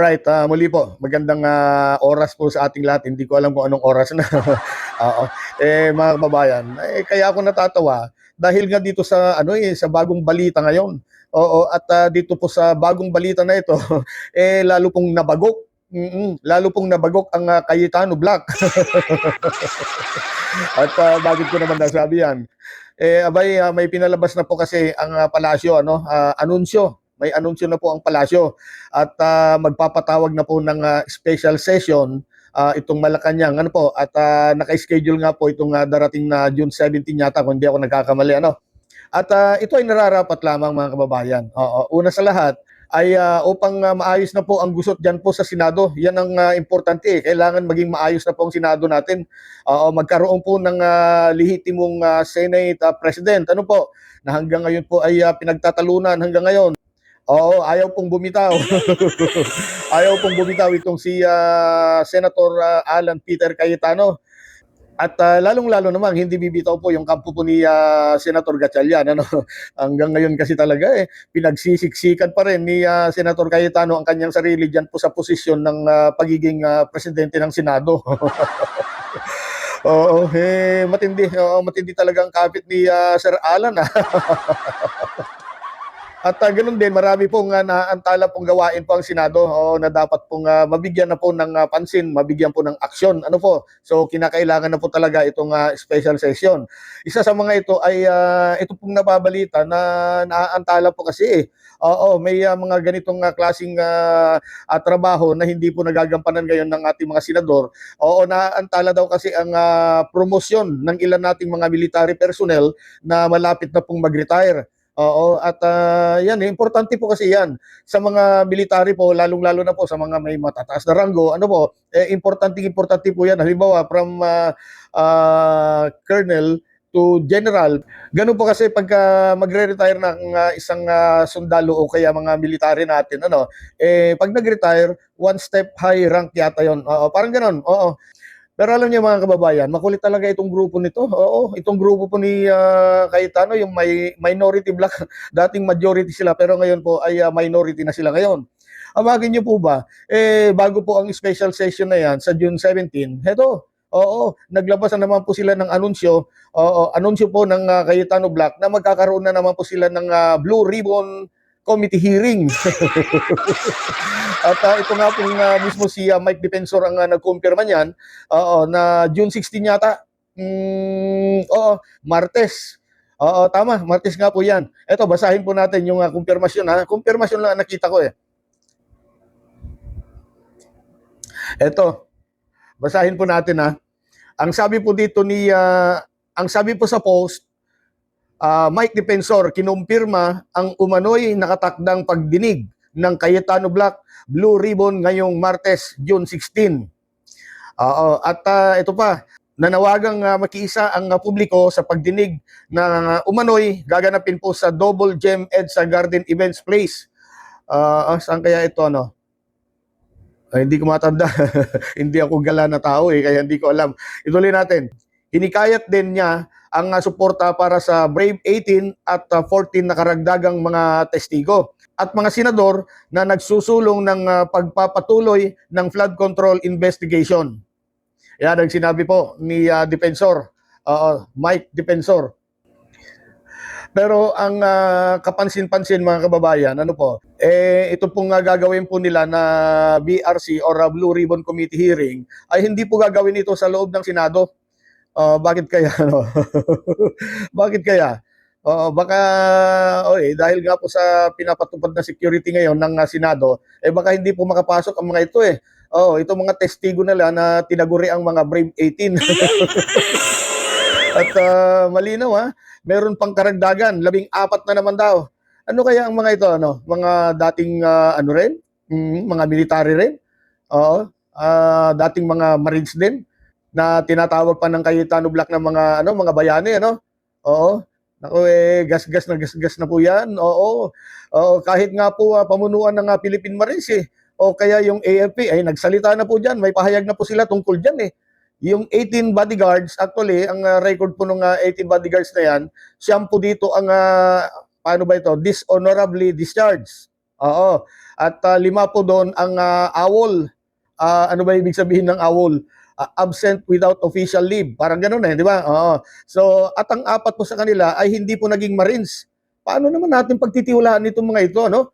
Alright, muli po, magandang oras po sa ating lahat. Hindi ko alam kung anong oras na. Oo. Mga kababayan, kaya ako natatawa dahil nga dito sa sa bagong balita ngayon. Oo, at dito po sa bagong balita na ito, lalo pong nabagok. Lalo pong nabagok ang Cayetano Black. At bakit ko naman nasabi yan? Abay, may pinalabas na po kasi ang palasyo, anunsyo. May anunsyo na po ang palasyo at magpapatawag na po ng special session itong Malacanang at naka-schedule nga po itong darating na June 17 yata kung hindi ako nagkakamali At ito ay nararapat lamang mga kababayan. Oo, una sa lahat ay upang maayos na po ang gusot diyan po sa Senado. Yan ang importante. Kailangan maging maayos na po ang Senado natin. Magkaroon po ng lehitimong Senate President. Ano po? Na hanggang ngayon po ay pinagtatalunan hanggang ngayon. Oo, ayaw pong bumitaw. Ayaw pong bumitaw itong si Senator Alan Peter Cayetano. At lalong-lalo naman, hindi bibitaw po yung kampo po ni Senator Gatchalian. Hanggang ngayon kasi talaga pinagsisiksikan pa rin ni Senator Cayetano ang kanyang sarili dyan po sa posisyon ng pagiging presidente ng Senado. Oo, matindi talaga ang kapit ni Sir Alan. At ganoon din, marami pong naantala pong gawain po ang Senado na dapat pong mabigyan na po ng pansin, mabigyan po ng aksyon. So kinakailangan na po talaga itong special session. Isa sa mga ito ay ito pong nababalita na naaantala po kasi Oo, may mga ganitong klaseng trabaho na hindi po nagagampanan ngayon ng ating mga senador. Oo, naaantala daw kasi ang promosyon ng ilan nating mga military personnel na malapit na pong mag-retire. Oo, at yan, importante po kasi yan sa mga military po, lalong-lalo na po sa mga may matataas na ranggo, importante po yan. Halimbawa, from colonel to general. Ganun po kasi pagka magre-retire ng isang sundalo o kaya mga military natin, pag nag-retire, one step high rank yata yon. Oo, parang ganun, oo. Pero alam niyo mga kababayan, makulit talaga itong grupo nito. Oo, itong grupo po ni Cayetano, yung may minority black, dating majority sila pero ngayon po ay minority na sila ngayon. Amagin niyo po ba, bago po ang special session na yan sa June 17, naglabas na naman po sila ng anunsyo, anunsyo po ng Cayetano Black na magkakaroon na naman po sila ng Blue Ribbon Committee hearing. At ito nga pong mismo si Mike Defensor ang nagkumpirma niyan, na June 16 yata. Martes. Oo, tama, Martes nga po 'yan. Ito, basahin po natin yung kumpirmasyon Kumpirmasyon lang nakita ko Ito, basahin po natin Ang sabi po dito ang sabi po sa post, Mike Defensor, kinumpirma ang umano'y nakatakdang pagdinig ng Cayetano Black Blue Ribbon ngayong Martes, June 16. Ito pa, nanawagang makiisa ang publiko sa pagdinig na umano'y gaganapin po sa Double Gem EDSA Garden Events Place. Saan kaya ito hindi ko matanda. Hindi ako gala na tao kaya hindi ko alam. Ituloy natin. Hinikayat din niya ang suporta para sa Brave 18 at 14 na karagdagang mga testigo at mga senador na nagsusulong ng pagpapatuloy ng flood control investigation. Yan ang sinabi po ni Defensor, Mike Defensor. Pero ang kapansin-pansin mga kababayan, ito pong gagawin po nila na BRC or Blue Ribbon Committee hearing ay hindi po gagawin ito sa loob ng Senado. Bakit kaya Bakit kaya? Baka dahil nga po sa pinapatupad na security ngayon ng Senado, baka hindi po makapasok ang mga ito itong mga testigo nila na tinaguri ang mga Brave 18. At malinaw meron pang karagdagan, 14 na naman daw. Ano kaya ang mga ito Mga dating mga military rin. Dating mga Marines din na tinatawag pa ng Cayetano Black ng mga bayani Oo. Naku gasgas na po 'yan. Oo. Kahit nga po pamunuan ng Philippine Marines o kaya yung AFP ay nagsalita na po diyan, may pahayag na po sila tungkol diyan Yung 18 bodyguards, actually ang record po ng 18 bodyguards na 'yan, siyam po dito ang paano ba ito? Dishonorably discharged. Oo. At 5 po doon ang AWOL. Ano ba ibig sabihin ng AWOL? Absent without official leave. Parang gano'n eh, di ba? Oo. So, at ang 4 po sa kanila ay hindi po naging Marines. Paano naman natin pagtitiwalaan itong mga ito, no?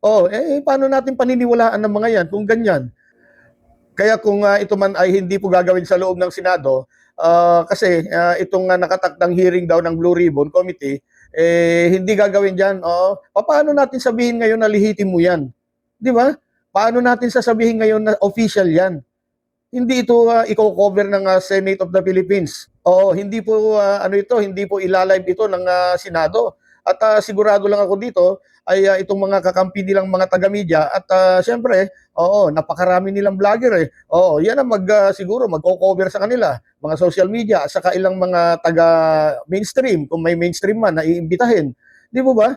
Oh, paano natin paniniwalaan ng mga yan kung ganyan? Kaya kung ito man ay hindi po gagawin sa loob ng Senado, kasi itong nakatakdang hearing daw ng Blue Ribbon Committee, hindi gagawin dyan. Oo. Paano natin sabihin ngayon na lihitin mo yan? Di ba? Paano natin sasabihin ngayon na official yan? Hindi ito i-cover ng Senate of the Philippines. Oo, hindi po hindi po ilalive ito ng Senado. At sigurado lang ako dito ay itong mga kakampi nilang mga taga-media at syempre, oo, napakarami nilang vlogger eh. Oo, yan ang siguro magko-cover sa kanila, mga social media at saka ilang mga taga-mainstream, kung may mainstream man na iimbitahin. Di po ba?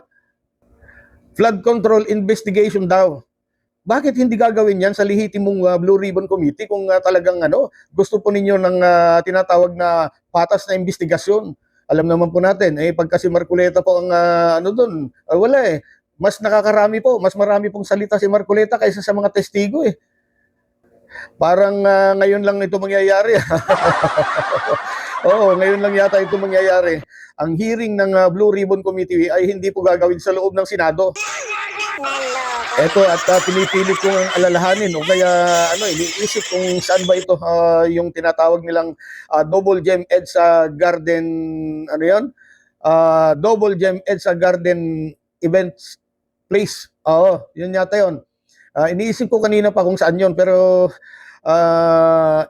Flood control investigation daw. Bakit hindi gagawin yan sa lehitimong Blue Ribbon Committee kung talagang gusto po ninyo ng tinatawag na patas na investigasyon? Alam naman po natin, pagka si Marcoleta po ang doon, wala eh. Mas nakakarami po, mas marami pong salita si Marcoleta kaysa sa mga testigo eh. Parang ngayon lang ito mangyayari. Oo, ngayon lang yata ito mangyayari. Ang hearing ng Blue Ribbon Committee ay hindi po gagawin sa loob ng Senado. Eto at pinipilit kong alalahanin o kaya iniisip kung saan ba ito yung tinatawag nilang Double Gem EDSA Garden Double Gem EDSA Garden Events Place. Oo, yun yata yun. Iniisip ko kanina pa kung saan yun pero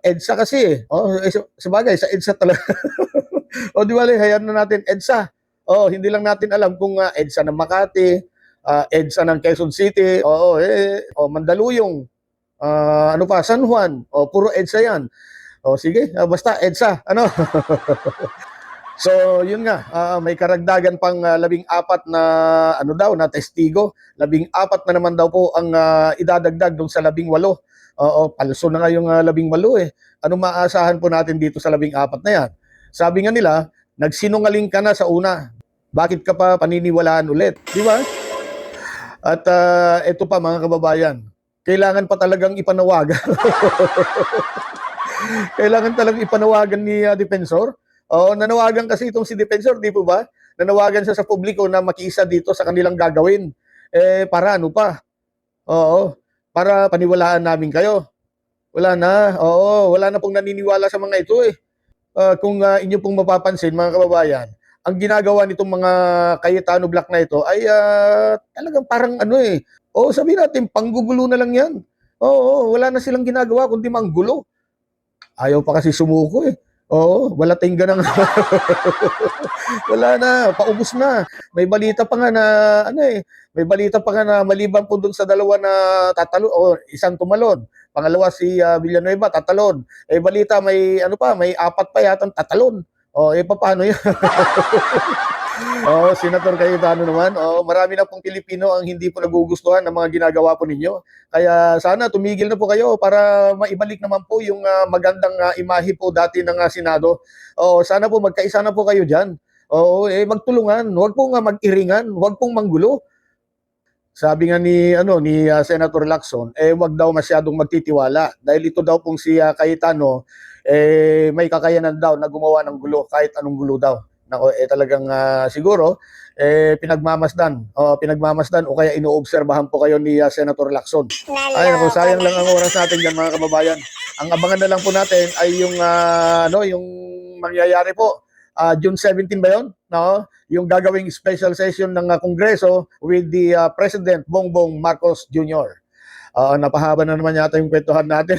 EDSA kasi eh. Oh, sabagay sa EDSA talaga. O di ba, hayaan na natin EDSA. Oh, hindi lang natin alam kung EDSA ng Makati, EDSA ng Quezon City, Mandaluyong, San Juan, puro EDSA yan. Sige, basta EDSA, So, yun nga, may karagdagan pang 14 na na testigo. 14 na naman daw po ang idadagdag dun sa 18. Oo, palso na nga yung 18 eh. Ano maaasahan po natin dito sa 14 na yan? Sabi nga nila, nagsinungaling ka na sa una. Bakit ka pa paniniwalaan ulit? Di ba? At ito pa mga kababayan, kailangan pa talagang ipanawagan. Kailangan talagang ipanawagan ni Defensor. Nanawagan kasi itong si Defensor, di po ba? Nanawagan siya sa publiko na makiisa dito sa kanilang gagawin. Para ano pa? Oo, para paniwalaan namin kayo. Wala na. Oo, wala na pong naniniwala sa mga ito eh. Kung inyo pong mapapansin mga kababayan, ang ginagawa nitong mga Cayetano Black na ito ay talagang parang sabihin natin, panggugulo na lang yan. Oo, wala na silang ginagawa kundi manggulo. Ayaw pa kasi sumuko eh. Oo, wala tingga ng wala na, paubos na. May balita pa nga na may balita pa nga na maliban po dun sa dalawa na tatalo isang tumalon. Pangalawa si Villanueva tatalon. Balita may may 4 pa yatang tatalon. Paano 'yan? Senator Cayetano naman. Marami na pong Pilipino ang hindi po nagugustuhan ng mga ginagawa po ninyo. Kaya sana tumigil na po kayo para maibalik naman po yung magandang imahe po dati ng Senado. Sana po magkaisa na po kayo diyan. Magtulungan, huwag pong mag-iringan, huwag pong manggulo. Sabi nga ni Senator Lacson, wag daw masyadong magtitiwala dahil ito daw pong si Cayetano may kakayanan daw na gumawa ng gulo kahit anong gulo daw. Nako, talagang siguro pinagmamasdan o kaya inoobserbahan po kayo ni Senator Lacson. Ay nako, sayang lang ang oras natin diyan mga kababayan. Ang abangan na lang po natin ay yung yung mangyayari po June 17 ba 'yon? No? Yung gagawing special session ng Kongreso with the President Bongbong Marcos Jr. Napahaba na naman yata yung kwentuhan natin.